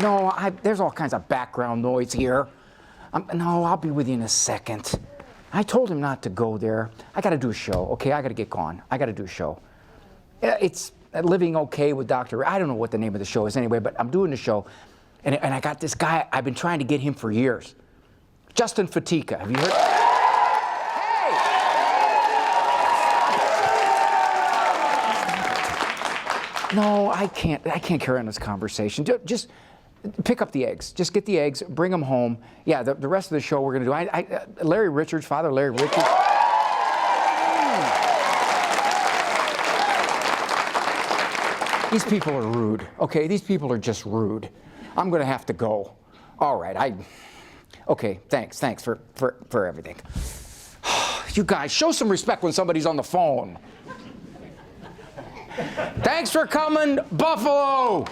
No, there's all kinds of background noise here. No, I'll be with you in a second. I told him not to go there. I got to do a show, okay? I got to get gone. I got to do a show. It's Living Okay with Dr. Ray. I don't know what the name of the show is anyway, but I'm doing the show. And I got this guy, I've been trying to get him for years. Justin Fatica. Have you heard? Hey! No, I can't carry on this conversation. Just pick up the eggs. Just get the eggs, bring them home. Yeah, the rest of the show we're going to do. Larry Richards, Father Larry Richards. These people are rude, okay? These people are just rude. I'm going to have to go. All right, okay, thanks for everything. You guys, show some respect when somebody's on the phone. Thanks for coming, Buffalo!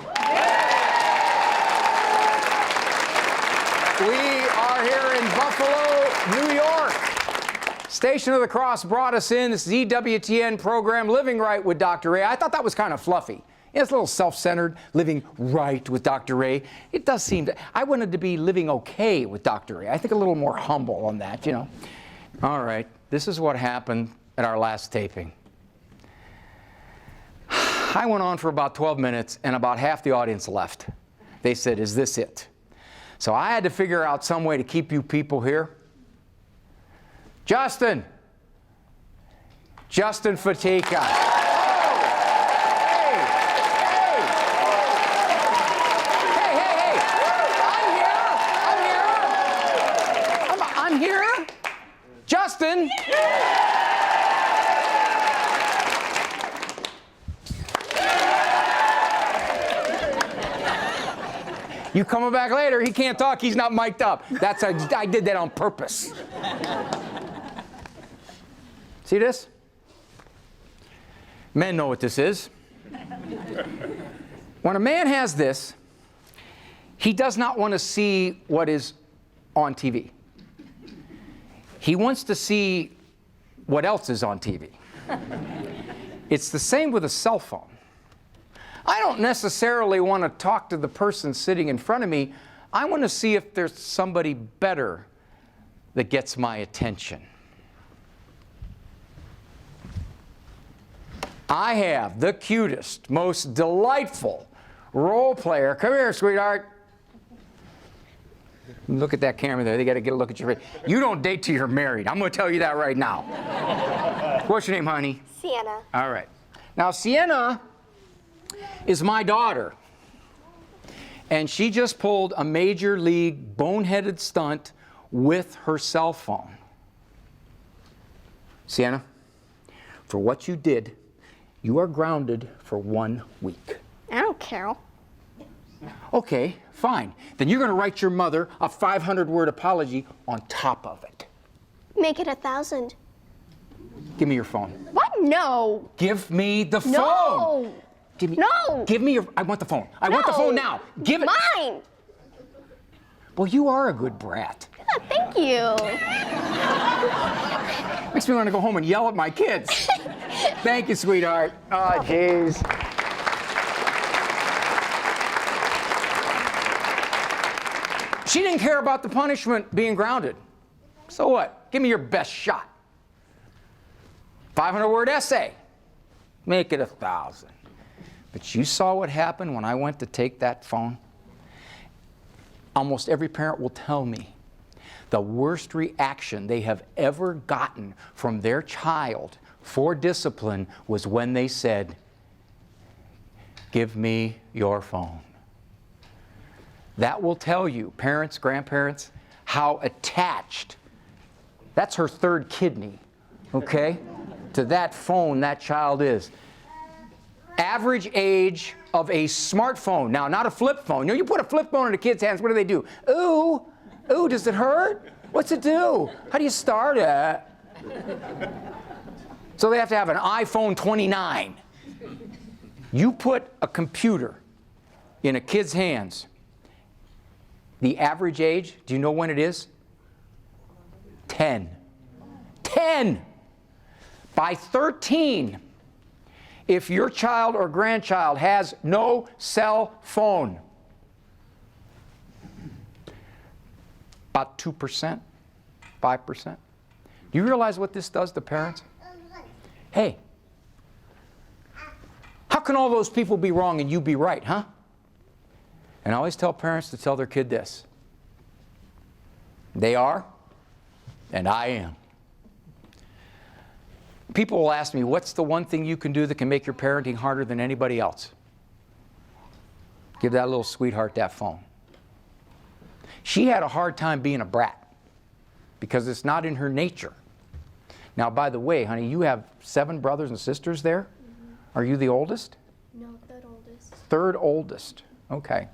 We are here in Buffalo, New York. Station of the Cross brought us in. This is EWTN program, Living Right with Dr. Ray. I thought that was kind of fluffy. It's a little self-centered, living right with Dr. Ray. It does seem that I wanted to be living okay with Dr. Ray. I think a little more humble on that, you know. All right, this is what happened at our last taping. I went on for about 12 minutes, and about half the audience left. They said, "Is this it?" So I had to figure out some way to keep you people here. Justin Fatica. Justin! You coming back later? He can't talk. He's not mic'd up. I did that on purpose. See this? Men know what this is. When a man has this, he does not want to see what is on TV. He wants to see what else is on TV. It's the same with a cell phone. I don't necessarily want to talk to the person sitting in front of me. I want to see if there's somebody better that gets my attention. I have the cutest, most delightful role player. Come here, sweetheart. Look at that camera there. They got to get a look at your face. You don't date till you're married. I'm going to tell you that right now. What's your name, honey? Sienna. All right. Now, Sienna is my daughter. And she just pulled a major league boneheaded stunt with her cell phone. Sienna, for what you did, you are grounded for 1 week. I don't care. Okay, fine. Then you're going to write your mother a 500-word apology on top of it. Make it 1,000. Give me your phone. What? No. Give me the phone. No. Give me, no. Give me your. I want the phone. I want the phone now. Give it. Mine. Well, you are a good brat. Yeah, thank you. Makes me want to go home and yell at my kids. Thank you, sweetheart. Oh, jeez. She didn't care about the punishment being grounded. So what? Give me your best shot. 500-word essay. Make it 1,000. But you saw what happened when I went to take that phone? Almost every parent will tell me the worst reaction they have ever gotten from their child for discipline was when they said, "Give me your phone." That will tell you, parents, grandparents, how attached, that's her third kidney, okay, to that phone that child is. Average age of a smartphone, now not a flip phone. You know, you put a flip phone in a kid's hands, what do? Ooh, ooh, does it hurt? What's it do? How do you start it? So they have to have an iPhone 29. You put a computer in a kid's hands, the average age, do you know when it is? 10. 10! By 13, if your child or grandchild has no cell phone, about 2%, 5%. Do you realize what this does to parents? Hey, how can all those people be wrong and you be right, huh? And I always tell parents to tell their kid this. They are, and I am. People will ask me, what's the one thing you can do that can make your parenting harder than anybody else? Give that little sweetheart that phone. She had a hard time being a brat because it's not in her nature. Now, by the way, honey, you have 7 brothers and sisters there? Mm-hmm. Are you the oldest? No, third oldest. Third oldest. Okay.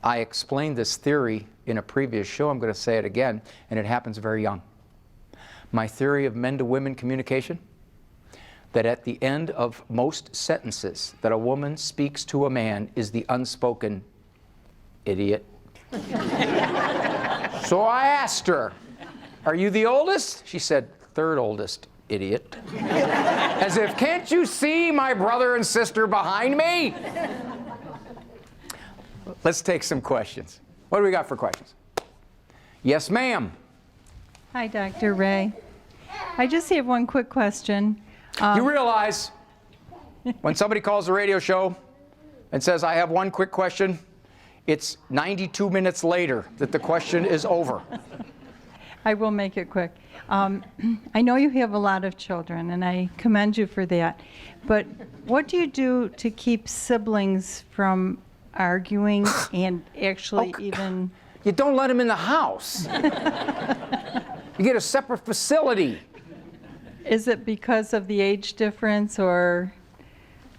I explained this theory in a previous show. I'm going to say it again, and it happens very young. My theory of men to women communication, that at the end of most sentences that a woman speaks to a man is the unspoken idiot. So I asked her, are you the oldest? She said, third oldest, idiot. As if, can't you see my brother and sister behind me? Let's take some questions. What do we got for questions? Yes, ma'am. Hi, Dr. Ray. I just have one quick question. You realize when somebody calls the radio show and says, I have one quick question, it's 92 minutes later that the question is over. I will make it quick. I know you have a lot of children, and I commend you for that. But what do you do to keep siblings from arguing and actually even... You don't let them in the house. You get a separate facility. Is it because of the age difference or,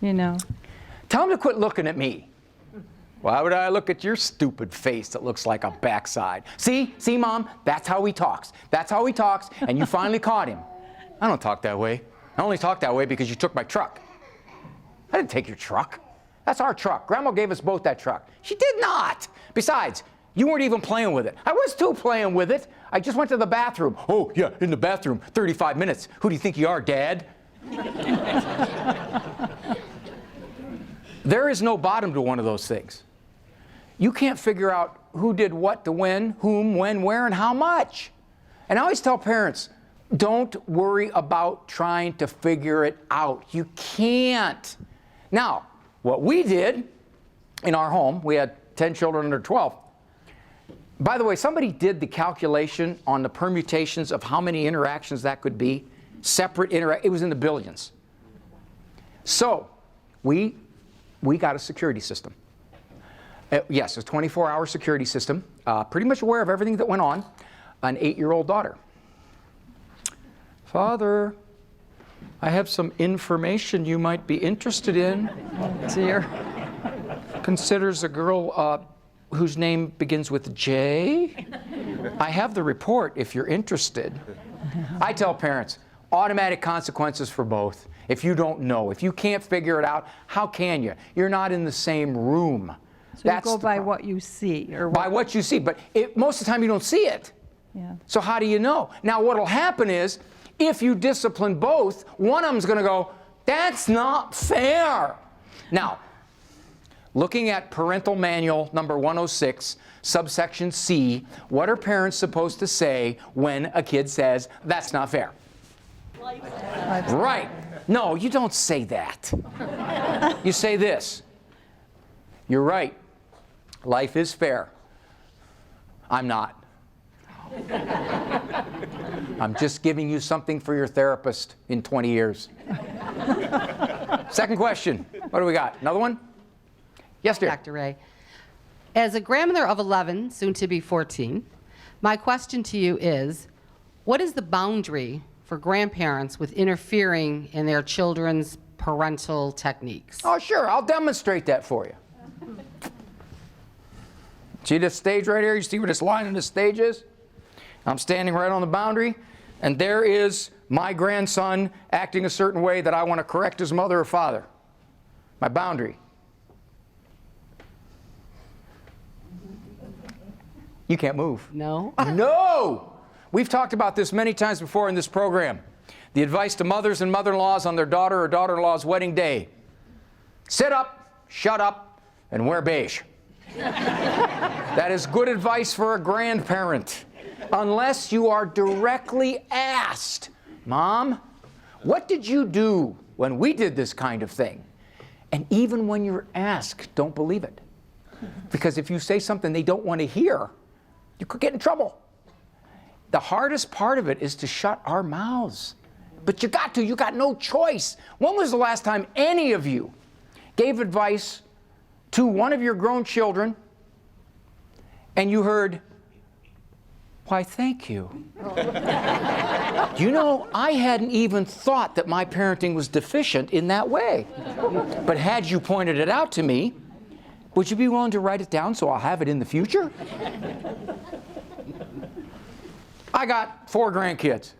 you know? Tell them to quit looking at me. Why would I look at your stupid face that looks like a backside? See, Mom, that's how he talks. That's how he talks, and you finally caught him. I don't talk that way. I only talk that way because you took my truck. I didn't take your truck. That's our truck. Grandma gave us both that truck. She did not. Besides, you weren't even playing with it. I was too playing with it. I just went to the bathroom. Oh, yeah, in the bathroom, 35 minutes. Who do you think you are, Dad? There is no bottom to one of those things. You can't figure out who did what to when, whom, when, where, and how much. And I always tell parents, don't worry about trying to figure it out. You can't. Now, what we did in our home, we had 10 children under 12. By the way, somebody did the calculation on the permutations of how many interactions that could be. Separate it was in the billions. So we got a security system. Yes, a 24-hour security system, pretty much aware of everything that went on. An 8-year-old daughter. Father, I have some information you might be interested in. Oh, dear. Considers a girl whose name begins with J. I have the report if you're interested. I tell parents, automatic consequences for both. If you don't know, if you can't figure it out, how can you? You're not in the same room. So that's you go by what you see, or by what you see, but most of the time you don't see it. Yeah. So how do you know? Now what'll happen is, if you discipline both, one of them's going to go, that's not fair. Now, looking at Parental Manual number 106, subsection C, what are parents supposed to say when a kid says, that's not fair? Right. No, you don't say that. You say this. You're right. Life is fair. I'm not. I'm just giving you something for your therapist in 20 years. Second question. What do we got? Another one? Yes, dear. Dr. Ray, as a grandmother of 11, soon to be 14, my question to you is, what is the boundary for grandparents with interfering in their children's parental techniques? Oh, sure. I'll demonstrate that for you. See this stage right here? You see where this line in the stage is? I'm standing right on the boundary, and there is my grandson acting a certain way that I want to correct his mother or father. My boundary. You can't move. No? No! We've talked about this many times before in this program. The advice to mothers and mother-in-laws on their daughter or daughter-in-law's wedding day. Sit up, shut up, and wear beige. That is good advice for a grandparent, unless you are directly asked, Mom, what did you do when we did this kind of thing? And even when you're asked, don't believe it. Because if you say something they don't want to hear, you could get in trouble. The hardest part of it is to shut our mouths. But you got to, you got no choice. When was the last time any of you gave advice to one of your grown children and you heard, why, thank you. You know, I hadn't even thought that my parenting was deficient in that way. But had you pointed it out to me, would you be willing to write it down so I'll have it in the future? I got 4 grandkids.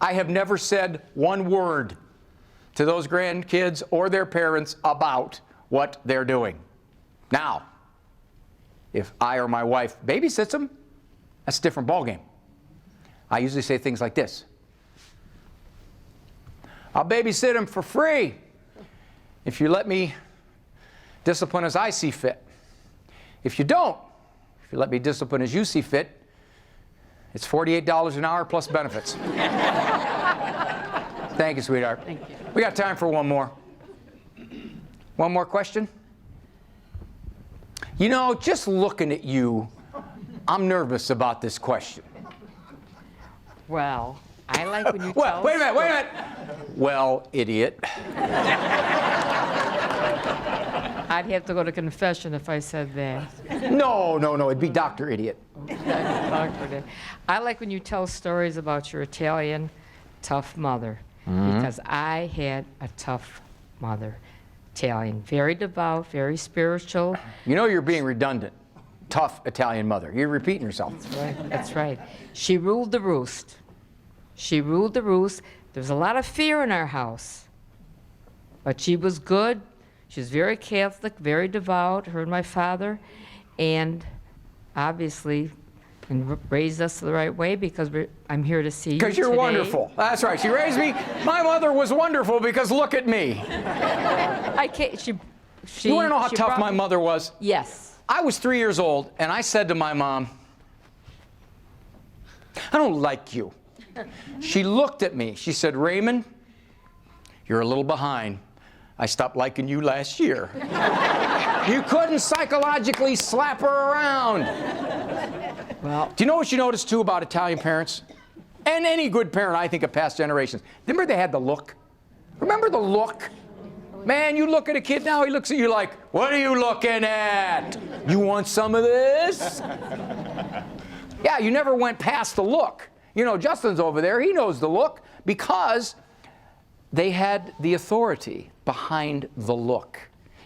I have never said one word to those grandkids or their parents about what they're doing. Now, if I or my wife babysits them, that's a different ballgame. I usually say things like this. I'll babysit them for free if you let me discipline as I see fit. If you don't, if you let me discipline as you see fit, it's $48 an hour plus benefits. Thank you, sweetheart. Thank you. We got time for one more. One more question? You know, just looking at you, I'm nervous about this question. Well, I like when you Well, tell wait a minute. Well, idiot. I'd have to go to confession if I said that. No, it'd be Dr. Idiot. I like when you tell stories about your Italian tough mother, because I had a tough mother. Italian, very devout, very spiritual. You know you're being redundant. Tough Italian mother. You're repeating yourself. That's right. She ruled the roost. She ruled the roost. There was a lot of fear in our house, but she was good. She was very Catholic, very devout, her and my father, and obviously raised us the right way, because I'm here to see you Because you're today. wonderful. That's right. She raised me. My mother was wonderful because look at me. I can't, she You want to know how she tough brought my me- mother was? Yes. I was 3 years old, and I said to my mom, I don't like you. She looked at me. She said, Raymond, you're a little behind. I stopped liking you last year. You couldn't psychologically slap her around. Well, Do you know what you notice, too, about Italian parents? And any good parent, I think, of past generations. Remember they had the look? Remember the look? Man, you look at a kid now, he looks at you like, what are you looking at? You want some of this? Yeah, you never went past the look. You know, Justin's over there, he knows the look because they had the authority behind the look.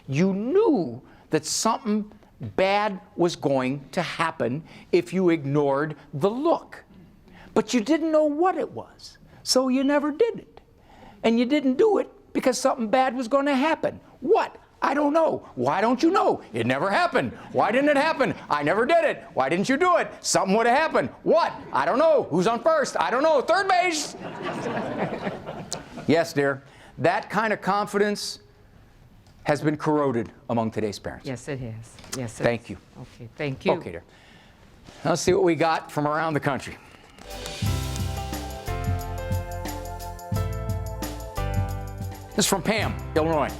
You knew that something bad was going to happen if you ignored the look. But you didn't know what it was, so you never did it. And you didn't do it because something bad was going to happen. What? I don't know. Why don't you know? It never happened. Why didn't it happen? I never did it. Why didn't you do it? Something would have happened. What? I don't know. Who's on first? I don't know. Third base. Yes, dear. That kind of confidence has been corroded among today's parents. yes, it has. Yes, it Thank has. you. Okay, thank you. Okay, dear. Now let's see what we got from around the country. This is from Pam, Illinois.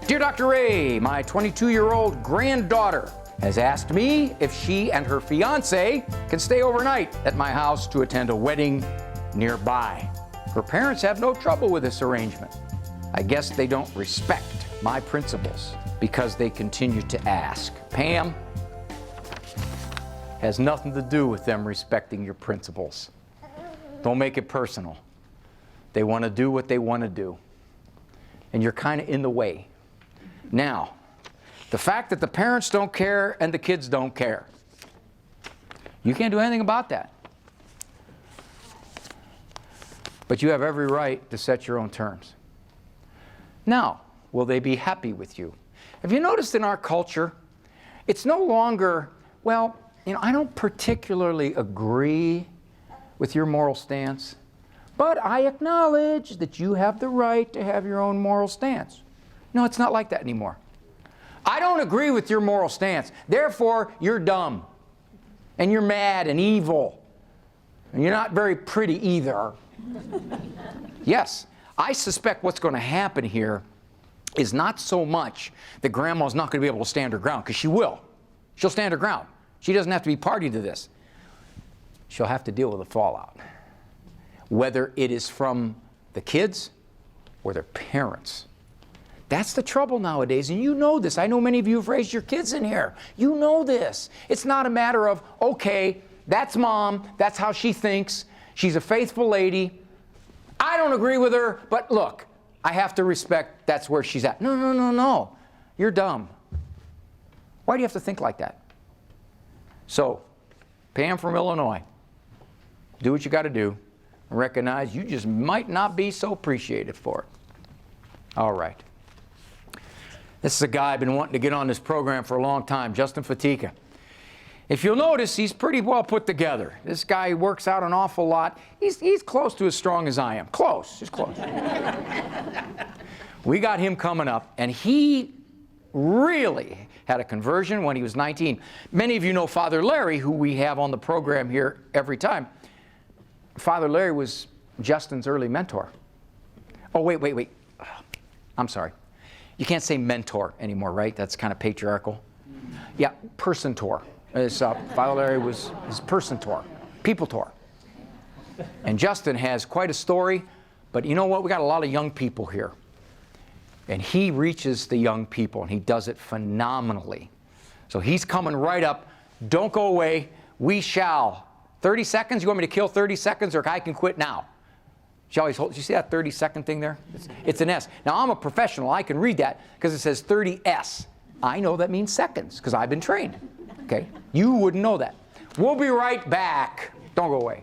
Dear Dr. Ray, my 22-year-old granddaughter has asked me if she and her fiance can stay overnight at my house to attend a wedding nearby. Her parents have no trouble with this arrangement. I guess they don't respect my principles because they continue to ask. Pam, has nothing to do with them respecting your principles. Don't make it personal. They want to do what they want to do. And you're kind of in the way. Now, the fact that the parents don't care and the kids don't care, you can't do anything about that. But you have every right to set your own terms. Now, will they be happy with you? Have you noticed in our culture, it's no longer, well, you know, I don't particularly agree with your moral stance, but I acknowledge that you have the right to have your own moral stance. No, it's not like that anymore. I don't agree with your moral stance. Therefore, you're dumb. And you're mad and evil. And you're not very pretty either. Yes, I suspect what's going to happen here is not so much that Grandma's not going to be able to stand her ground, because she will. She'll stand her ground. She doesn't have to be party to this. She'll have to deal with the fallout. Whether it is from the kids or their parents. That's the trouble nowadays, and you know this. I know many of you have raised your kids in here. You know this. It's not a matter of, okay, that's Mom, that's how she thinks, she's a faithful lady. I don't agree with her, but look, I have to respect that's where she's at. No, no, no, no. You're dumb. Why do you have to think like that? So, Pam from Illinois, do what you got to do. Recognize you just might not be so appreciated for it. All right. This is a guy I've been wanting to get on this program for a long time, Justin Fatica. If you'll notice, he's pretty well put together. This guy works out an awful lot. He's close to as strong as I am. Close, just close. We got him coming up, and he really had a conversion when he was 19. Many of you know Father Larry, who we have on the program here every time. Father Larry was Justin's early mentor. Oh, wait. I'm sorry. You can't say mentor anymore, right? That's kind of patriarchal. Yeah, person-tor. Father Larry was his person-tor, people-tor. And Justin has quite a story, but you know what? We got a lot of young people here. And he reaches the young people, and he does it phenomenally. So he's coming right up. Don't go away. We shall. 30 seconds? You want me to kill 30 seconds, or I can quit now? She always holds. You see that 30-second thing there? It's an S. Now, I'm a professional. I can read that because it says 30S. I know that means seconds because I've been trained. Okay? You wouldn't know that. We'll be right back. Don't go away.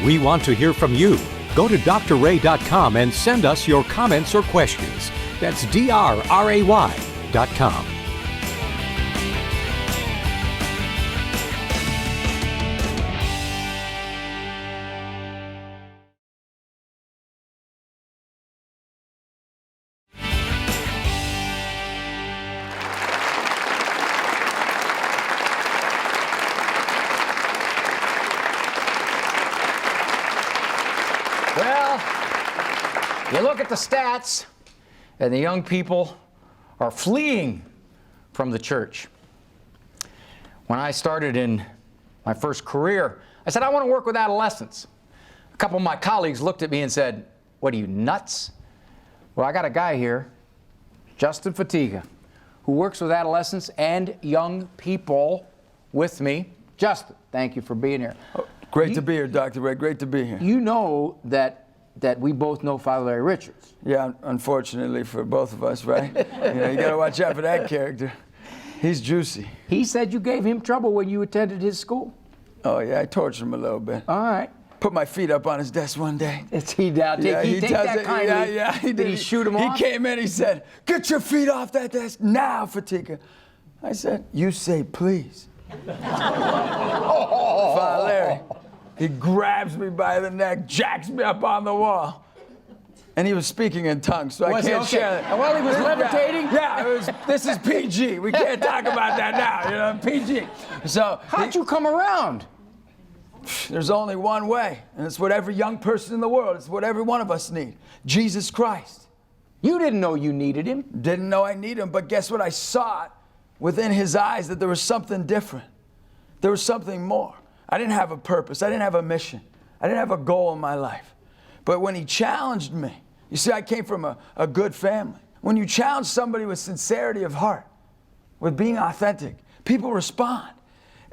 We want to hear from you. Go to drray.com and send us your comments or questions. That's drray.com. Well, you look at the stats, and the young people are fleeing from the church. When I started in my first career, I said, I want to work with adolescents. A couple of my colleagues looked at me and said, what are you, nuts? Well, I got a guy here, Justin Fatica, who works with adolescents and young people with me. Justin, thank you for being here. Great to be here, Dr. Ray. Great to be here. You know that we both know Father Larry Richards. Yeah, unfortunately for both of us, right? You got to watch out for that character. He's juicy. He said you gave him trouble when you attended his school. Oh, yeah, I tortured him a little bit. All right. Put my feet up on his desk one day. He does that kindly. Yeah, he did. He shoot him off? He came in, he said, get your feet off that desk now, Fatica. I said, you say please. Father Larry. He grabs me by the neck, jacks me up on the wall. And he was speaking in tongues, so I can't share that. While he was levitating? Yeah, this is PG. We can't talk about that now, you know, PG. So how'd you come around? There's only one way, and it's what every young person in the world, it's what every one of us need. Jesus Christ. You didn't know you needed him. Didn't know I needed him, but guess what? I saw it within his eyes that there was something different. There was something more. I didn't have a purpose. I didn't have a mission. I didn't have a goal in my life. But when he challenged me, you see, I came from a good family. When you challenge somebody with sincerity of heart, with being authentic, people respond.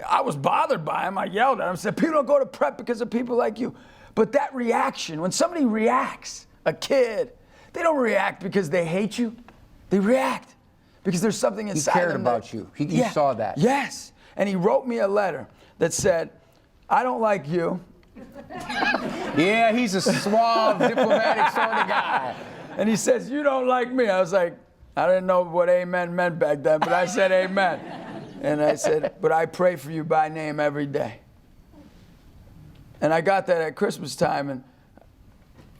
I was bothered by him. I yelled at him, said, people don't go to prep because of people like you. But that reaction, when somebody reacts, a kid, they don't react because they hate you. They react because there's something inside them. He cared about you. He saw that. Yes. And he wrote me a letter that said, I don't like you. Yeah, he's a suave, diplomatic sort of guy. And he says, you don't like me. I was like, I didn't know what amen meant back then, but I said amen. And I said, but I pray for you by name every day. And I got that at Christmas time. And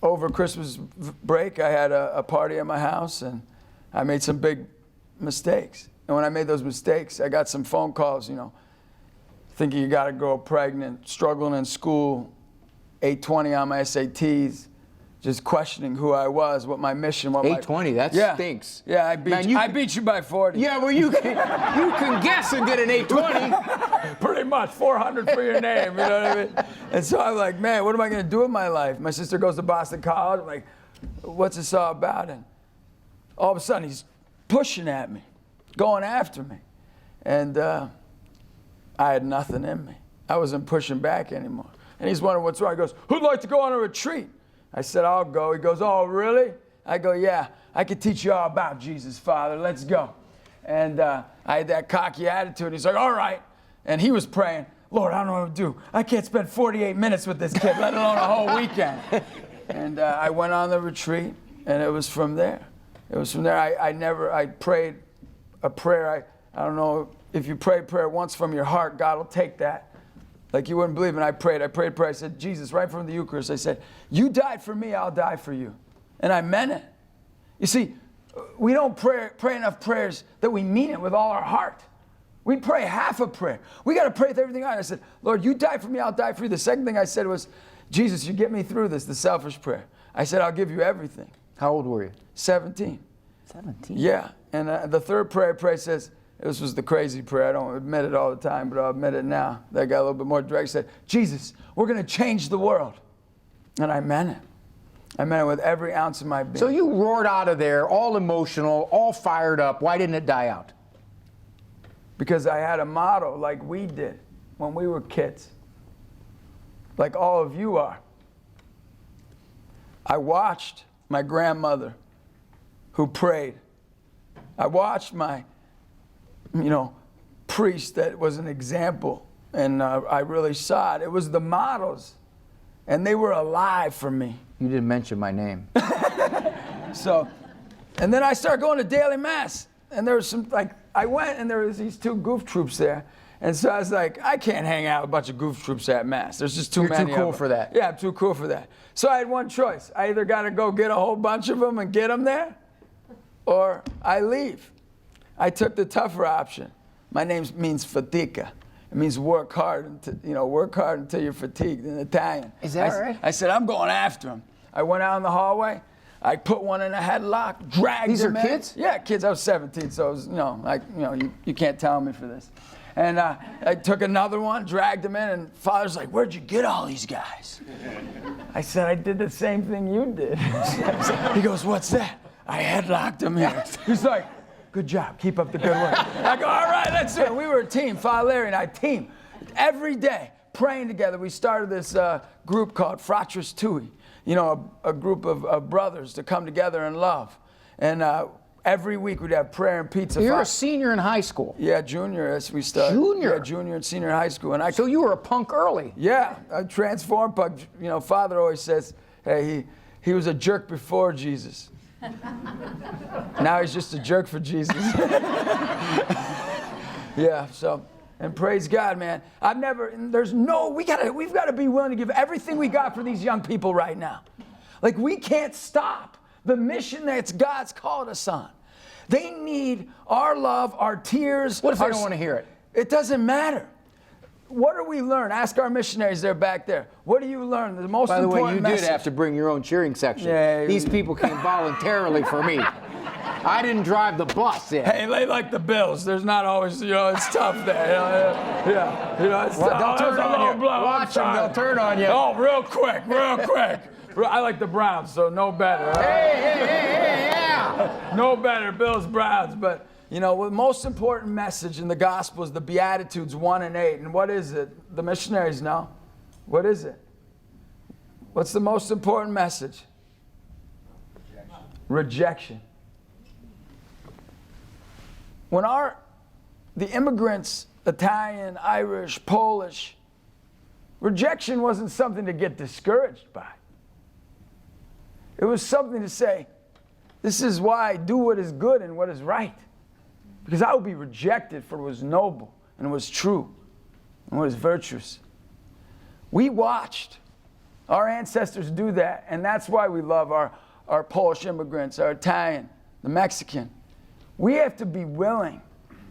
over Christmas break, I had a party at my house, and I made some big mistakes. And when I made those mistakes, I got some phone calls, you know, thinking you got a girl pregnant, struggling in school, 820 on my SATs, just questioning who I was, what my mission, what 820, that yeah. stinks. Yeah, I beat Man, you. I beat you by 40. Yeah, well, you can guess and get an 820. Pretty much, 400 for your name, you know what I mean? And so I'm like, man, what am I going to do with my life? My sister goes to Boston College. I'm like, what's this all about? And all of a sudden, he's pushing at me, going after me. And I had nothing in me. I wasn't pushing back anymore. And he's wondering what's wrong. He goes, who'd like to go on a retreat? I said, I'll go. He goes, oh, really? I go, yeah, I could teach you all about Jesus, Father. Let's go. And I had that cocky attitude. He's like, all right. And he was praying, Lord, I don't know what to do. I can't spend 48 minutes with this kid, let alone a whole weekend. And I went on the retreat, and it was from there. It was from there. I prayed a prayer. I don't know if you pray a prayer once from your heart, God will take that. Like you wouldn't believe. And I prayed a prayer. I said, Jesus, right from the Eucharist, I said, you died for me, I'll die for you. And I meant it. You see, we don't pray enough prayers that we mean it with all our heart. We pray half a prayer. We got to pray with everything on. I said, Lord, you died for me, I'll die for you. The second thing I said was, Jesus, you get me through this, the selfish prayer. I said, I'll give you everything. How old were you? 17. 17? Yeah. And the third prayer I prayed says, this was the crazy prayer. I don't admit it all the time, but I'll admit it now. That got a little bit more direct. I said, Jesus, we're going to change the world. And I meant it. I meant it with every ounce of my being. So you roared out of there, all emotional, all fired up. Why didn't it die out? Because I had a motto like we did when we were kids. Like all of you are. I watched my grandmother who prayed. I watched my priest that was an example, and I really saw it. It was the models, and they were alive for me. You didn't mention my name. So, and then I started going to daily mass, and there was I went, and there was these two goof troops there, and so I was like, I can't hang out with a bunch of goof troops at mass. There's just too many. You're too cool of them. for that. Yeah, I'm too cool for that. So I had one choice. I either got to go get a whole bunch of them and get them there, or I leave. I took the tougher option. My name means fatica. It means work hard until you're fatigued in Italian. Is that right? I said, I'm going after him. I went out in the hallway. I put one in a headlock, dragged These him are in. kids? Yeah, kids. I was 17, so it was, you can't tell me for this. And I took another one, dragged him in, and Father's like, where'd you get all these guys? I said, I did the same thing you did. He goes, what's that? I headlocked him in. He's like, good job, keep up the good work. I go, all right, let's do it. We were a team, Father Larry and I, team. Every day, praying together. We started this group called Fratris Tui, a group of brothers to come together in love. And every week we'd have prayer and pizza. You're a senior in high school. Yeah, junior as we started. Junior? Yeah, junior and senior high school. And So you were a punk early. Yeah, I transformed punk. Father always says, hey, he was a jerk before Jesus. Now he's just a jerk for Jesus. Yeah, so, and praise God, man. We've got to be willing to give everything we got for these young people right now. Like, we can't stop the mission that God's called us on. They need our love, our tears. What if I don't want to hear it? It doesn't matter. What do we learn? Ask our missionaries, they're back there. What do you learn? The most By the important way, you message. did have to bring your own cheering section. Yeah, These people came voluntarily for me. I didn't drive the bus in. Hey, they like the Bills. There's not always, it's tough there. It's Well, tough. they'll turn on you. Blow. Watch them, they'll turn on you. Oh, real quick. I like the Browns, so no better. Hey, yeah. No better, Bills, Browns. But, the most important message in the gospel is the Beatitudes 1 and 8. And what is it? The missionaries know. What is it? What's the most important message? Rejection. When the immigrants, Italian, Irish, Polish, rejection wasn't something to get discouraged by. It was something to say, this is why I do what is good and what is right. because I would be rejected for what was noble and what was true and what was virtuous. We watched our ancestors do that, and that's why we love our Polish immigrants, our Italian, the Mexican. We have to be willing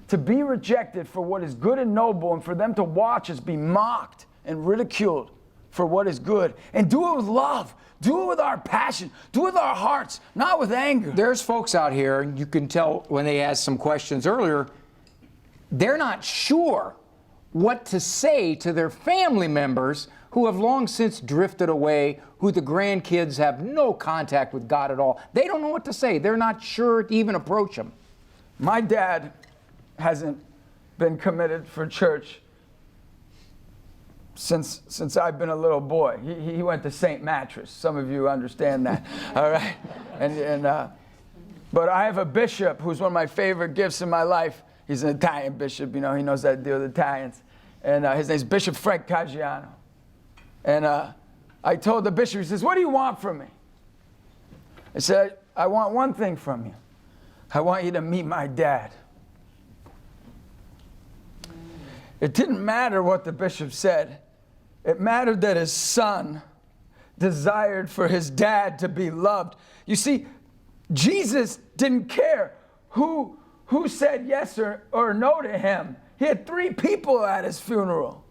to be rejected for what is good and noble, and for them to watch us be mocked and ridiculed for what is good, and do it with love, do it with our passion, do it with our hearts, not with anger. There's folks out here, and you can tell when they asked some questions earlier, they're not sure what to say to their family members who have long since drifted away, who the grandkids have no contact with God at all. They don't know what to say. They're not sure to even approach them. My dad hasn't been committed for church since I've been a little boy. He went to St. Mattress. Some of you understand that, all right? But I have a bishop who's one of my favorite gifts in my life. He's an Italian bishop, you know, he knows how to deal with Italians. And his name's Bishop Frank Caggiano. And I told the bishop, he says, "What do you want from me?" I said, "I want one thing from you. I want you to meet my dad." It didn't matter what the bishop said. It mattered that his son desired for his dad to be loved. You see, Jesus didn't care who said yes or no to him. He had 3 people at his funeral.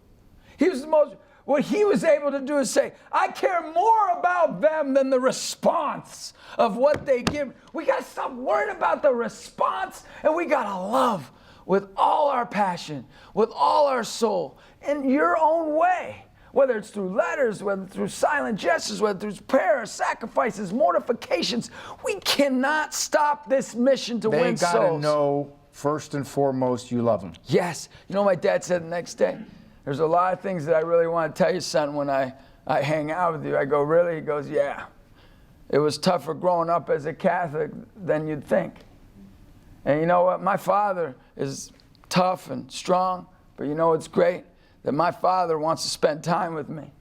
What he was able to do is say, I care more about them than the response of what they give. We got to stop worrying about the response, and we got to love with all our passion, with all our soul, in your own way. Whether it's through letters, whether it's through silent gestures, whether it's through prayer, sacrifices, mortifications. We cannot stop this mission to win souls. They got to know, first and foremost, you love them. Yes. You know what my dad said the next day? There's a lot of things that I really want to tell you, son, when I hang out with you. I go, really? He goes, yeah. It was tougher growing up as a Catholic than you'd think. And you know what? My father is tough and strong, but you know what's great? That my father wants to spend time with me,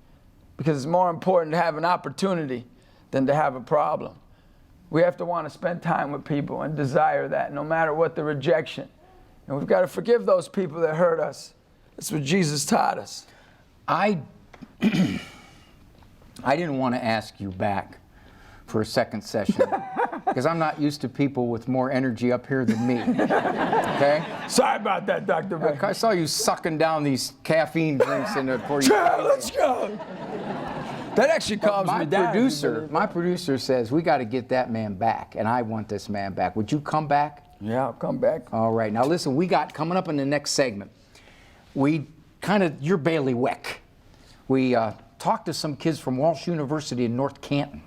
because it's more important to have an opportunity than to have a problem. We have to want to spend time with people and desire that, no matter what the rejection. And we've got to forgive those people that hurt us. That's what Jesus taught us. I didn't want to ask you back for a second session because I'm not used to people with more energy up here than me. Okay? Sorry about that, Dr. Ray. I saw you sucking down these caffeine drinks before you. Let's go. That actually calms me down. My producer says we got to get that man back, and I want this man back. Would you come back? Yeah, I'll come back. All right. Now listen, we got coming up in the next segment. Your bailiwick. We talked to some kids from Walsh University in North Canton.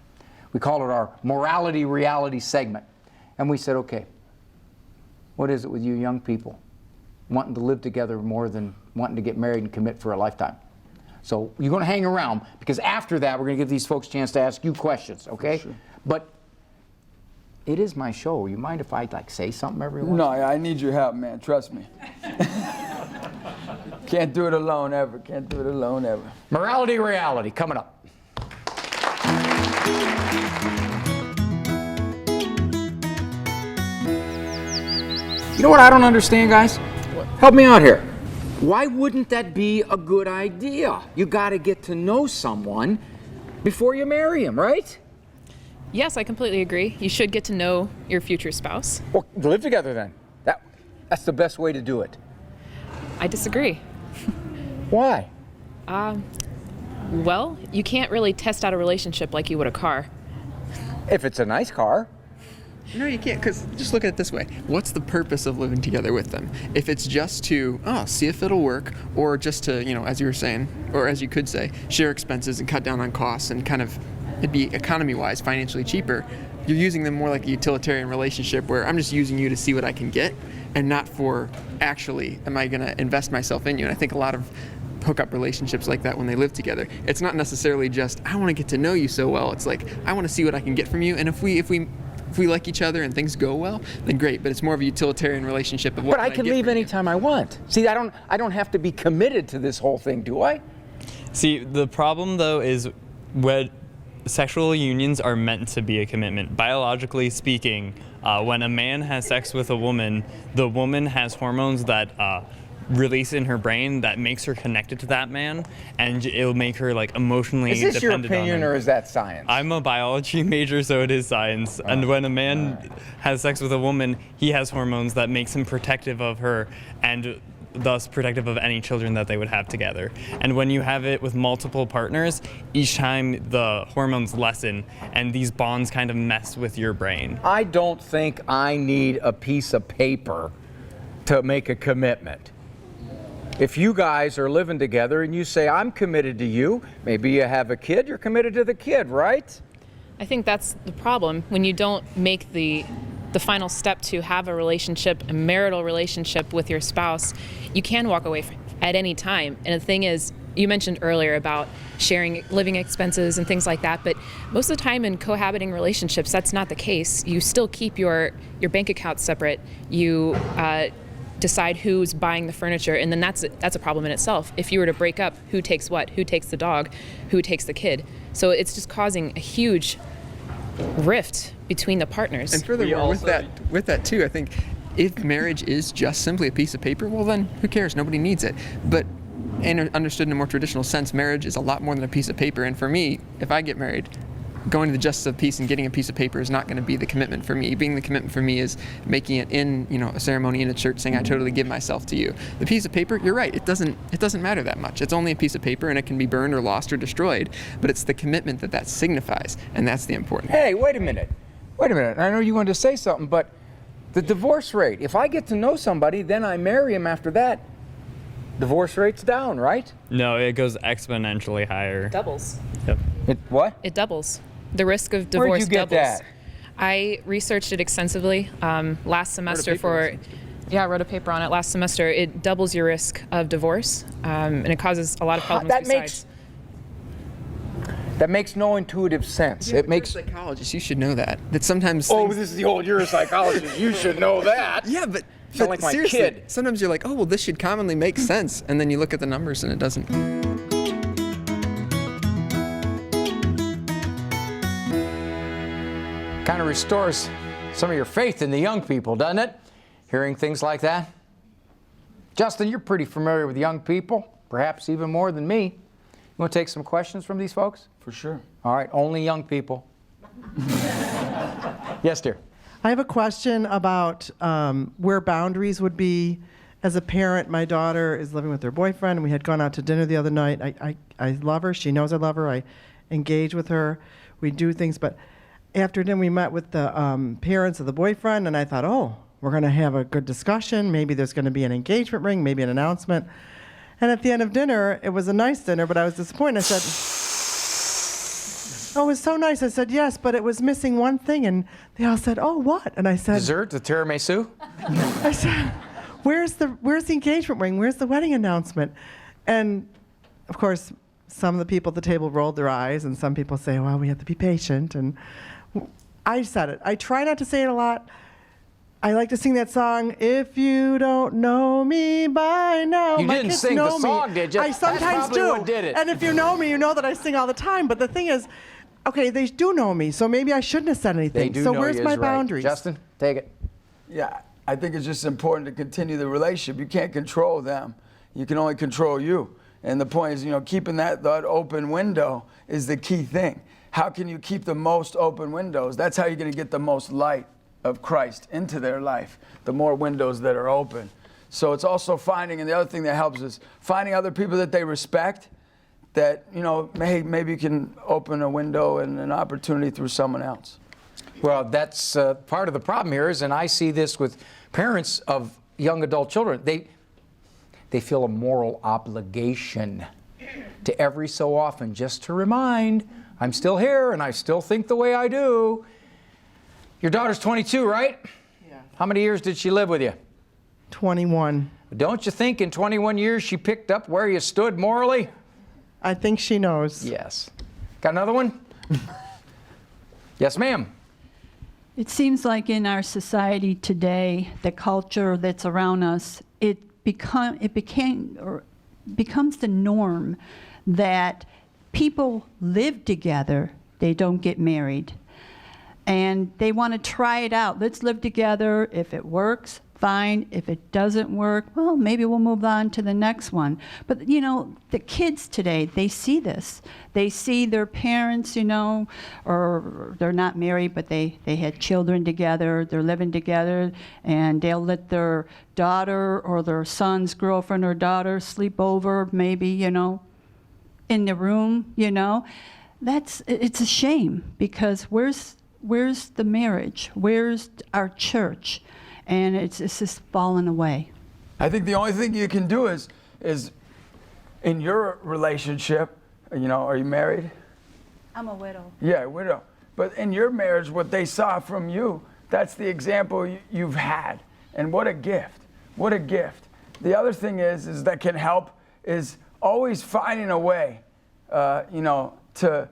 We call it our Morality Reality segment. And we said, okay, what is it with you young people wanting to live together more than wanting to get married and commit for a lifetime? So you're going to hang around, because after that, we're going to give these folks a chance to ask you questions, okay? Sure. But it is my show. You mind if I say something every once? No, I need your help, man. Trust me. Can't do it alone ever. Can't do it alone ever. Morality Reality coming up. You know what I don't understand, guys? What? Help me out here. Why wouldn't that be a good idea? You got to get to know someone before you marry him, right? Yes, I completely agree. You should get to know your future spouse. Well, live together then. That's the best way to do it. I disagree. Why? Well, you can't really test out a relationship like you would a car. If it's a nice car. No, you can't, because just look at it this way. What's the purpose of living together with them? If it's just to, see if it'll work, or just to, as you were saying, or as you could say, share expenses and cut down on costs and kind of, it'd be economy-wise, financially cheaper. You're using them more like a utilitarian relationship where I'm just using you to see what I can get, and not for actually, am I going to invest myself in you? And I think a lot of hookup relationships like that when they live together, it's not necessarily just, I want to get to know you so well. It's like, I want to see what I can get from you, and if we like each other and things go well, then great. But it's more of a utilitarian relationship. Of what but I can leave anytime I want. See, I don't have to be committed to this whole thing, do I? See, the problem though is when sexual unions are meant to be a commitment. Biologically speaking, when a man has sex with a woman, the woman has hormones that release in her brain that makes her connected to that man, and it'll make her like emotionally Is this your dependent on opinion him. or is that science? I'm a biology major, so it is science. And when a man has sex with a woman, he has hormones that makes him protective of her and thus protective of any children that they would have together. And when you have it with multiple partners, each time the hormones lessen and these bonds kind of mess with your brain. I don't think I need a piece of paper to make a commitment. If you guys are living together and you say, I'm committed to you, maybe you have a kid, you're committed to the kid, right? I think that's the problem when you don't make the final step to have a relationship, a marital relationship with your spouse. You can walk away at any time. And the thing is, you mentioned earlier about sharing living expenses and things like that, but most of the time in cohabiting relationships, that's not the case. You still keep your bank accounts separate. You decide who's buying the furniture, and then that's a problem in itself. If you were to break up, who takes what? Who takes the dog? Who takes the kid? So it's just causing a huge rift between the partners. And furthermore, with that too, I think if marriage is just simply a piece of paper, well then who cares? Nobody needs it. But understood in a more traditional sense, marriage is a lot more than a piece of paper. And for me, if I get married, going to the justice of peace and getting a piece of paper is not going to be the commitment for me. Being the commitment for me is making it in, a ceremony in a church, saying I totally give myself to you. The piece of paper, you're right, it doesn't matter that much. It's only a piece of paper and it can be burned or lost or destroyed, but it's the commitment that signifies, and that's the important. Hey, wait a minute. I know you wanted to say something, but the divorce rate, if I get to know somebody, then I marry him after that, divorce rate's down, right? No, it goes exponentially higher. Doubles. Yep. What? It doubles. The risk of divorce Where'd you get doubles. that? I researched it extensively last semester I wrote a paper on it last semester. It doubles your risk of divorce, and it causes a lot of problems besides. That makes no intuitive sense. Yeah, It makes. You're a psychologist, you should know that. That sometimes. This is the old. You're a psychologist. You should know that. Yeah, but Sound like my seriously, kid. sometimes you're like, oh well, this should commonly make sense, and then you look at the numbers and it doesn't. Kind of restores some of your faith in the young people, doesn't it? Hearing things like that. Justin, you're pretty familiar with young people, perhaps even more than me. You want to take some questions from these folks? For sure. All right, only young people. Yes, dear. I have a question about where boundaries would be. As a parent, my daughter is living with her boyfriend, and we had gone out to dinner the other night. I love her. She knows I love her. I engage with her. We do things, but after dinner, we met with the parents of the boyfriend, and I thought, we're going to have a good discussion. Maybe there's going to be an engagement ring, maybe an announcement. And at the end of dinner, it was a nice dinner, but I was disappointed. I said, it was so nice. I said, yes, but it was missing one thing. And they all said, what? And I said, Dessert, the tiramisu? I said, where's the engagement ring? Where's the wedding announcement? And of course, some of the people at the table rolled their eyes, and some people say, well, we have to be patient. And I said it. I try not to say it a lot. I like to sing that song, If You Don't Know Me By Now. You didn't sing the song, did you? I sometimes That's probably do. what did it. And if you know me, you know that I sing all the time. But the thing is, okay, they do know me, so maybe I shouldn't have said anything. They do so know where's you my is right. boundaries? Justin, take it. Yeah, I think it's just important to continue the relationship. You can't control them. You can only control you. And the point is, keeping that open window is the key thing. How can you keep the most open windows? That's how you're going to get the most light of Christ into their life, the more windows that are open. So it's also finding, and the other thing that helps is finding other people that they respect, that, maybe you can open a window and an opportunity through someone else. Well, that's part of the problem here is, and I see this with parents of young adult children, they feel a moral obligation to every so often just to remind, I'm still here and I still think the way I do. Your daughter's 22, right? Yeah. How many years did she live with you? 21. Don't you think in 21 years she picked up where you stood morally? I think she knows. Yes. Got another one? Yes, ma'am. It seems like in our society today, the culture that's around us, it becomes the norm that people live together They don't get married. And they want to try it out. Let's live together. If it works, fine. If it doesn't work, well, maybe we'll move on to the next one. But, you know, the kids today, they see this. They see their parents, you know, or they're not married, but they had children together, they're living together, and they'll let their daughter or their son's girlfriend or daughter sleep over, maybe, you know, in the room, you know. It's a shame, because where's the marriage? Where's our church? And it's just fallen away. I think the only thing you can do is in your relationship, you know, are you married? I'm a widow. Yeah, widow. But in your marriage, what they saw from you, that's the example you've had. And what a gift. What a gift. The other thing is that can help is always finding a way, you know, to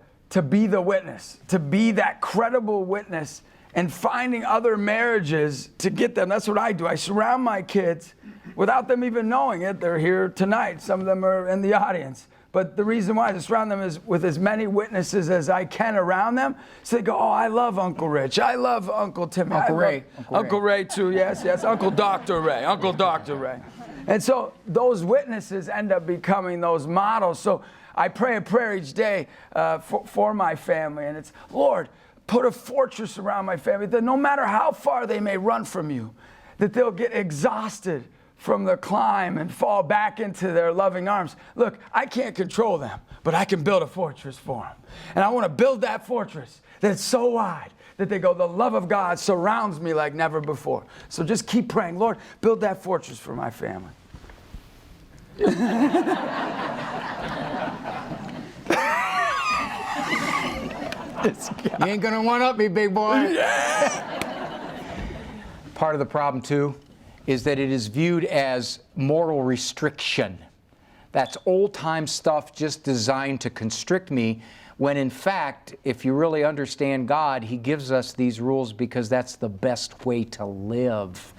be the witness, to be that credible witness, and finding other marriages to get them. That's what I do. I surround my kids without them even knowing it. They're here tonight. Some of them are in the audience. But the reason why I surround them is with as many witnesses as I can around them. So they go, oh, I love Uncle Rich. I love Uncle Timmy. Uncle Ray. Uncle Ray too, yes, yes. Uncle Dr. Ray. Uncle Dr. Ray. And so those witnesses end up becoming those models. So I pray a prayer each day for my family. And it's, Lord, put a fortress around my family that no matter how far they may run from you, that they'll get exhausted from the climb and fall back into their loving arms. Look, I can't control them, but I can build a fortress for them. And I want to build that fortress that's so wide that they go, the love of God surrounds me like never before. So just keep praying, Lord, build that fortress for my family. You ain't gonna one-up me, big boy. Part of the problem, too, is that it is viewed as moral restriction. That's old-time stuff just designed to constrict me, when in fact, if you really understand God, He gives us these rules because that's the best way to live.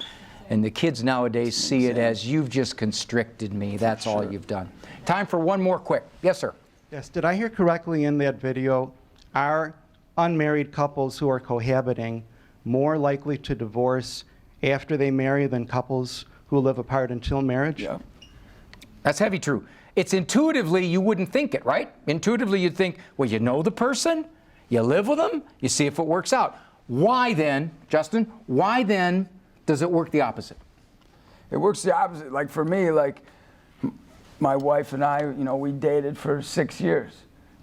And the kids nowadays see it as, you've just constricted me. That's all you've done. Time for one more quick. Yes, sir. Yes, did I hear correctly in that video, are unmarried couples who are cohabiting more likely to divorce after they marry than couples who live apart until marriage? Yeah. That's heavy true. It's intuitively, you wouldn't think it, right? Intuitively, you'd think, well, you know the person, you live with them, you see if it works out. Why then, Justin, why then does it work the opposite? It works the opposite. Like for me, like my wife and I, you know, we dated for 6 years.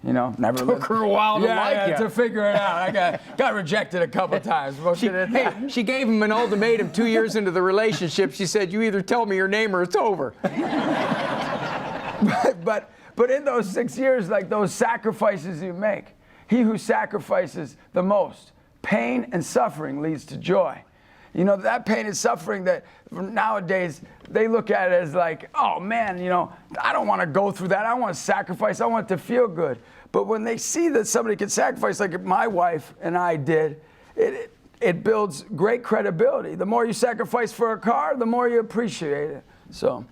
You know, never took her a while to like you. To figure it out. I got rejected a couple times. She gave him an ultimatum 2 years into the relationship. She said, you either tell me your name or it's over. but in those 6 years, like those sacrifices you make, he who sacrifices the most, pain and suffering leads to joy. You know, that pain and suffering that nowadays they look at it as like, oh man, you know, I don't want to go through that. I want to sacrifice. I want it to feel good. But when they see that somebody can sacrifice like my wife and I did, it builds great credibility. The more you sacrifice for a car, the more you appreciate it. So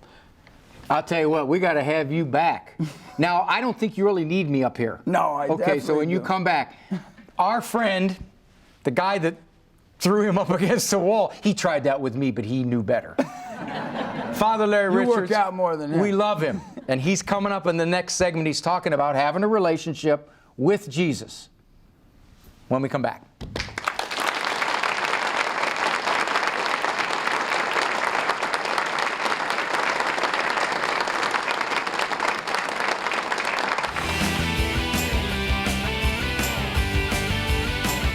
I'll tell you what, we got to have you back. Now, I don't think you really need me up here. No, I definitely Okay, so when you come back, our friend, the guy that threw him up against the wall, he tried that with me, but he knew better. Father Larry Richards. You work out more than him. We love him. And he's coming up in the next segment. He's talking about having a relationship with Jesus when we come back.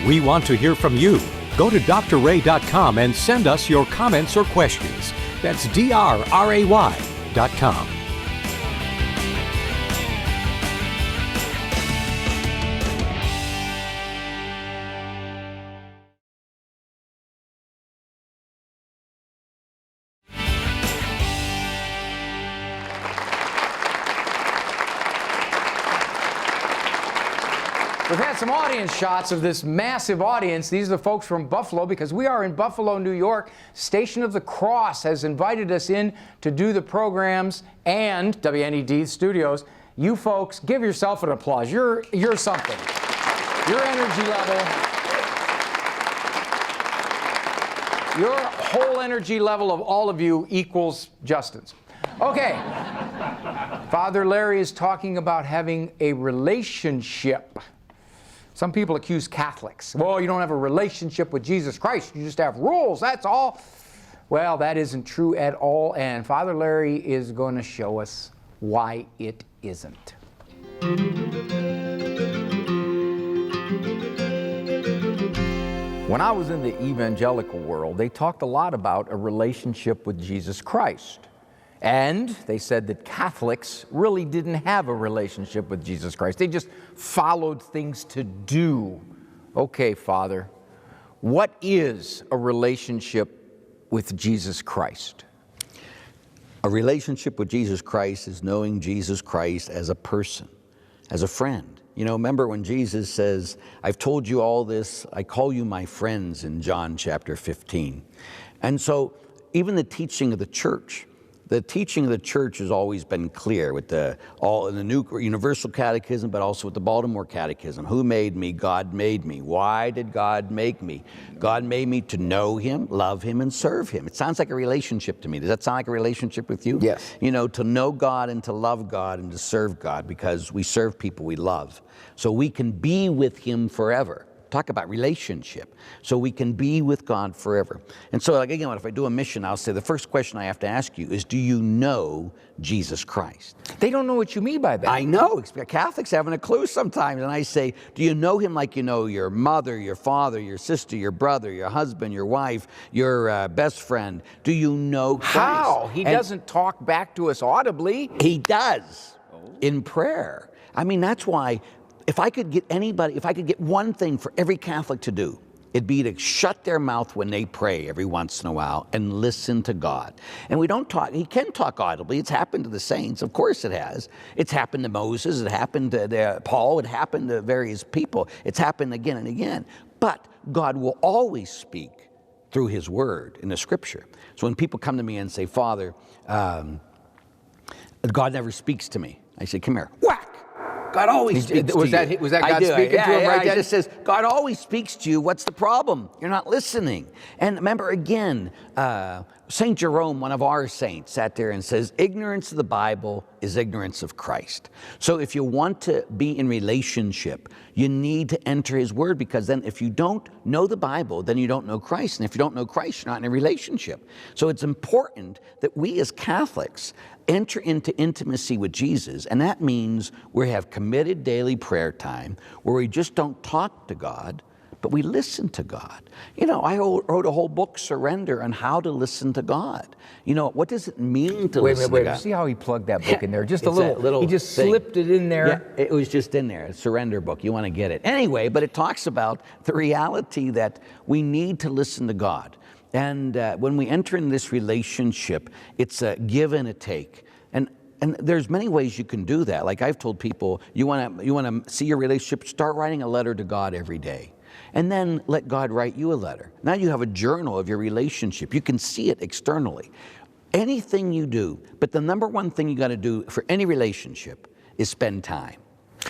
We want to hear from you. Go to drray.com and send us your comments or questions. That's drray.com. We've had some audience shots of this massive audience. These are the folks from Buffalo, because we are in Buffalo, New York. Station of the Cross has invited us in to do the programs, and WNED Studios. You folks, give yourself an applause. You're something. Your energy level, your whole energy level of all of you equals Justin's. Okay. Father Larry is talking about having a relationship. Some people accuse Catholics. Well, you don't have a relationship with Jesus Christ. You just have rules, that's all. Well, that isn't true at all, and Father Larry is going to show us why it isn't. When I was in the evangelical world, they talked a lot about a relationship with Jesus Christ. And they said that Catholics really didn't have a relationship with Jesus Christ. They just followed things to do. Okay, Father, what is a relationship with Jesus Christ? A relationship with Jesus Christ is knowing Jesus Christ as a person, as a friend. You know, remember when Jesus says, I've told you all this, I call you my friends in John chapter 15. And so even the teaching of the church has always been clear with all in the New Universal Catechism, but also with the Baltimore Catechism. Who made me? God made me. Why did God make me? God made me to know Him, love Him, and serve Him. It sounds like a relationship to me. Does that sound like a relationship with you? Yes. You know, to know God and to love God and to serve God, because we serve people we love. So we can be with Him forever. Talk about relationship. So we can be with God forever. And so, like, again, if I do a mission, I'll say the first question I have to ask you is, do you know Jesus Christ? They don't know what you mean by that. I know. Catholics haven't a clue sometimes. And I say, do you know Him like you know your mother, your father, your sister, your brother, your husband, your wife, your best friend? Do you know Christ? How? He doesn't talk back to us audibly. He does in prayer. I mean, that's why if I could get one thing for every Catholic to do, it'd be to shut their mouth when they pray every once in a while and listen to God. And we don't talk, He can talk audibly. It's happened to the saints. Of course it has. It's happened to Moses. It happened to Paul. It happened to various people. It's happened again and again. But God will always speak through His Word in the Scripture. So when people come to me and say, Father, God never speaks to me, I say, come here. Whack! God always speaks to you. Was that God speaking to him right then? He just says, God always speaks to you. What's the problem? You're not listening. And remember again, St. Jerome, one of our saints, sat there and says, ignorance of the Bible is ignorance of Christ. So if you want to be in relationship, you need to enter His Word, because then if you don't know the Bible, then you don't know Christ. And if you don't know Christ, you're not in a relationship. So it's important that we as Catholics enter into intimacy with Jesus, and that means we have committed daily prayer time where we just don't talk to God, but we listen to God. You know, I wrote a whole book, Surrender, on how to listen to God. You know, what does it mean to listen to God? See how he plugged that book in there? Just a little he just slipped it in there. Yeah, it was just in there, a surrender book. You want to get it. Anyway, but it talks about the reality that we need to listen to God. And when we enter in this relationship, it's a give and a take. And there's many ways you can do that. Like I've told people, you want to see your relationship, start writing a letter to God every day. And then let God write you a letter. Now you have a journal of your relationship. You can see it externally. Anything you do, but the number one thing you got to do for any relationship is spend time.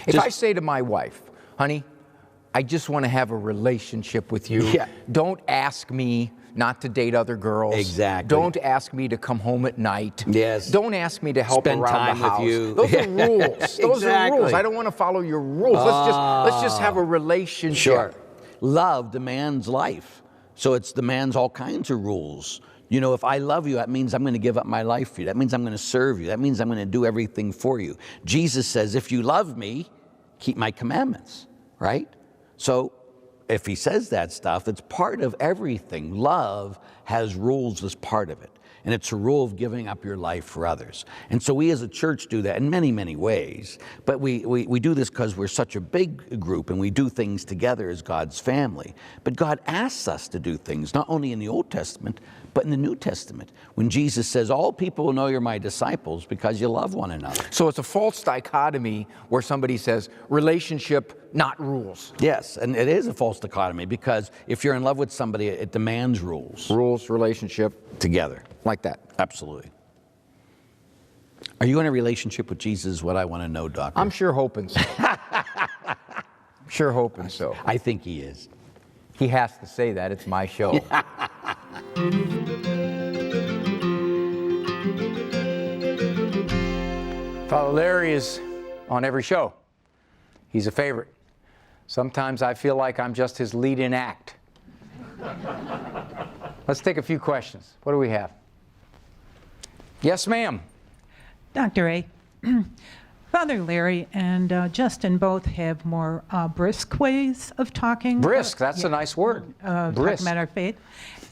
If I say to my wife, honey, I just want to have a relationship with you. Yeah. Don't ask me not to date other girls. Exactly. Don't ask me to come home at night. Yes. Don't ask me to help Spend around time the house. with you. Those are rules. Those are rules. Exactly. I don't want to follow your rules. Let's just have a relationship. Sure. Love demands life. So it demands all kinds of rules. You know, if I love you, that means I'm going to give up my life for you. That means I'm going to serve you. That means I'm going to do everything for you. Jesus says, if you love me, keep my commandments, right? So if He says that stuff, it's part of everything. Love has rules as part of it. And it's a rule of giving up your life for others. And so we as a church do that in many, many ways. But we do this because we're such a big group and we do things together as God's family. But God asks us to do things, not only in the Old Testament, but in the New Testament. When Jesus says, all people will know you're my disciples because you love one another. So it's a false dichotomy where somebody says, relationship, not rules. Yes, and it is a false dichotomy because if you're in love with somebody, it demands rules. Rules, relationship. Together. Like that. Absolutely. Are you in a relationship with Jesus is what I want to know, Doctor. I'm sure hoping so. Sure hoping so. I think he is. He has to say that. It's my show. Father Larry is on every show. He's a favorite. Sometimes I feel like I'm just his lead-in act. Let's take a few questions. What do we have? Yes, ma'am. Dr. A, Father Larry and Justin both have more brisk ways of talking. Brisk, that's a nice word. Talking Brisk. about our faith.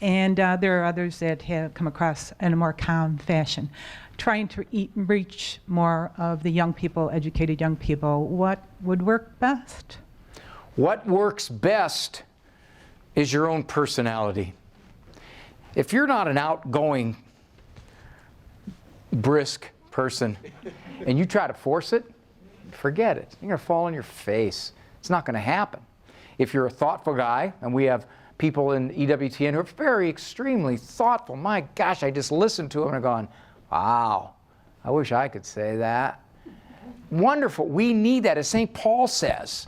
And there are others that have come across in a more calm fashion. Trying to reach more of the young people, educated young people, what would work best? What works best is your own personality. If you're not an outgoing, brisk person and you try to force it, forget it. You're going to fall on your face. It's not going to happen. If you're a thoughtful guy, and we have people in EWTN who are very extremely thoughtful, my gosh, I just listened to them and I'm going, wow, I wish I could say that. Wonderful. We need that. As St. Paul says,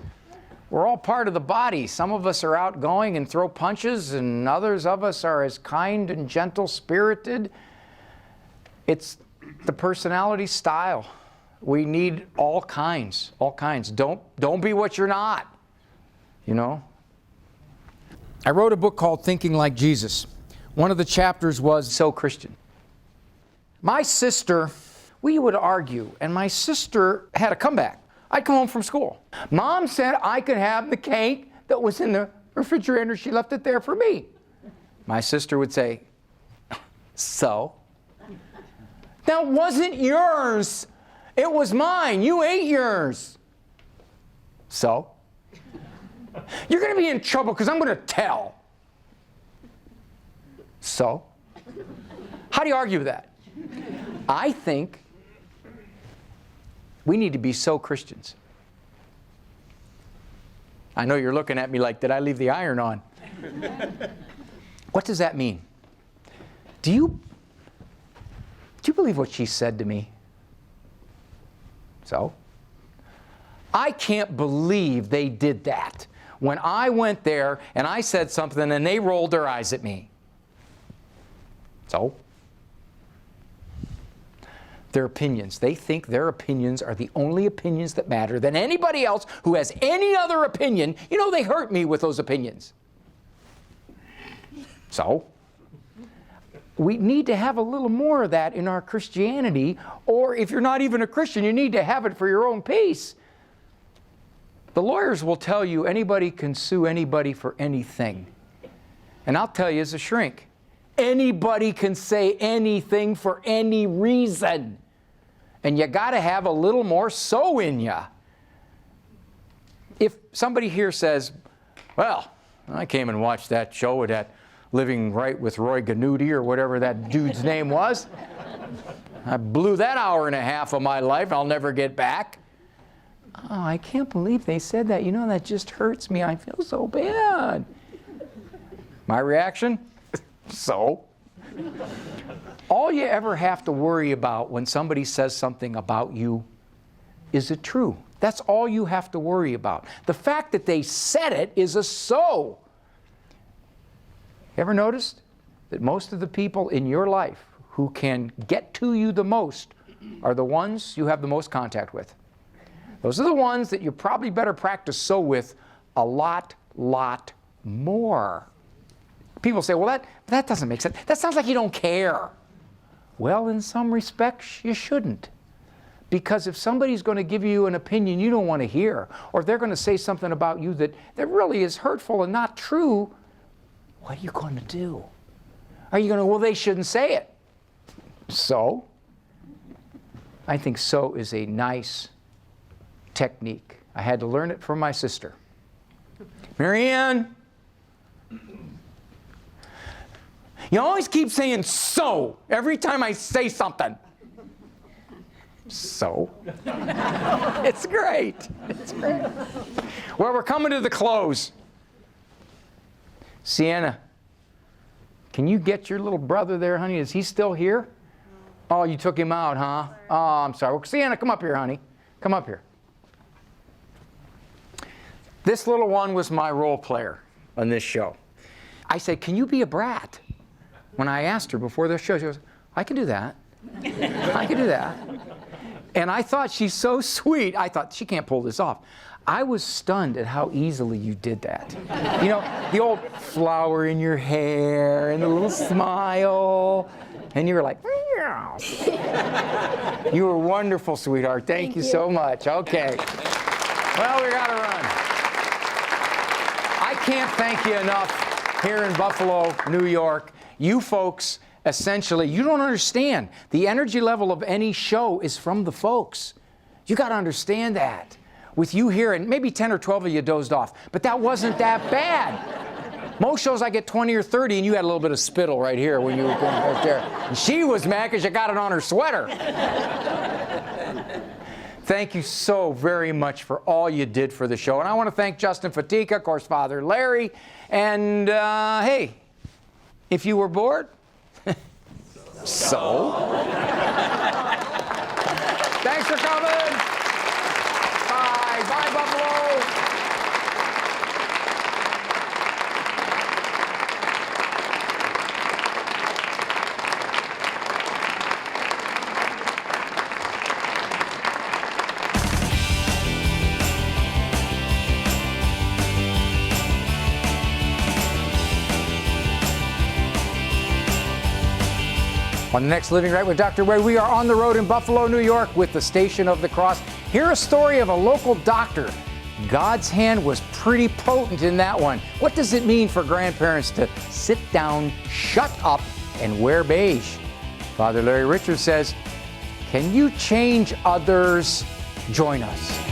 we're all part of the body. Some of us are outgoing and throw punches, and others of us are as kind and gentle-spirited. It's the personality style. We need all kinds, all kinds. Don't be what you're not, you know? I wrote a book called Thinking Like Jesus. One of the chapters was So Christian. My sister, we would argue, and my sister had a comeback. I'd come home from school. Mom said I could have the cake that was in the refrigerator. She left it there for me. My sister would say, so? That wasn't yours. It was mine. You ate yours. So? You're going to be in trouble because I'm going to tell. So? How do you argue with that? I think we need to be so Christians. I know you're looking at me like, did I leave the iron on? What does that mean? Do you believe what she said to me? So? I can't believe they did that. When I went there and I said something and they rolled their eyes at me. So? Their opinions. They think their opinions are the only opinions that matter. Than anybody else who has any other opinion, you know, they hurt me with those opinions. So? We need to have a little more of that in our Christianity, or if you're not even a Christian, you need to have it for your own peace. The lawyers will tell you anybody can sue anybody for anything. And I'll tell you as a shrink, anybody can say anything for any reason. And you got to have a little more so in you. If somebody here says, well, I came and watched that show with that Living Right with Roy Ganuti or whatever that dude's name was. I blew that hour and a half of my life. I'll never get back. Oh, I can't believe they said that. You know, that just hurts me. I feel so bad. My reaction? So? All you ever have to worry about when somebody says something about you, is it true? That's all you have to worry about. The fact that they said it is a so. Ever noticed that most of the people in your life who can get to you the most are the ones you have the most contact with? Those are the ones that you probably better practice so with a lot more. People say, well, that doesn't make sense. That sounds like you don't care. Well, in some respects, you shouldn't. Because if somebody's going to give you an opinion you don't want to hear, or they're going to say something about you that really is hurtful and not true, what are you going to do? Are you going to, well, they shouldn't say it. So? I think so is a nice technique. I had to learn it from my sister. Marianne, you always keep saying so every time I say something. So? It's great. It's great. Well, we're coming to the close. Sienna, can you get your little brother there, honey? Is he still here? Oh, you took him out, huh? Oh, I'm sorry. Well, Sienna, come up here, honey. Come up here. This little one was my role player on this show. I said, can you be a brat? When I asked her before the show, she goes, I can do that. I can do that. And I thought she's so sweet. I thought, she can't pull this off. I was stunned at how easily you did that. You know, the old flower in your hair and the little smile. And you were like, meow. You were wonderful, sweetheart. Thank you so much. Okay. Well, we got to run. I can't thank you enough here in Buffalo, New York. You folks, essentially, you don't understand. The energy level of any show is from the folks. You got to understand that. With you here, and maybe 10 or 12 of you dozed off, but that wasn't that bad. Most shows I get 20 or 30, and you had a little bit of spittle right here when you were going right there. And she was mad because you got it on her sweater. Thank you so very much for all you did for the show. And I want to thank Justin Fatika, of course, Father Larry. And hey, if you were bored, so? Thanks for coming. Bye. Bye, Buffalo. On the next Living Right with Dr. Ray, we are on the road in Buffalo, New York with the Station of the Cross. Hear a story of a local doctor. God's hand was pretty potent in that one. What does it mean for grandparents to sit down, shut up, and wear beige? Father Larry Richards says, can you change others? Join us.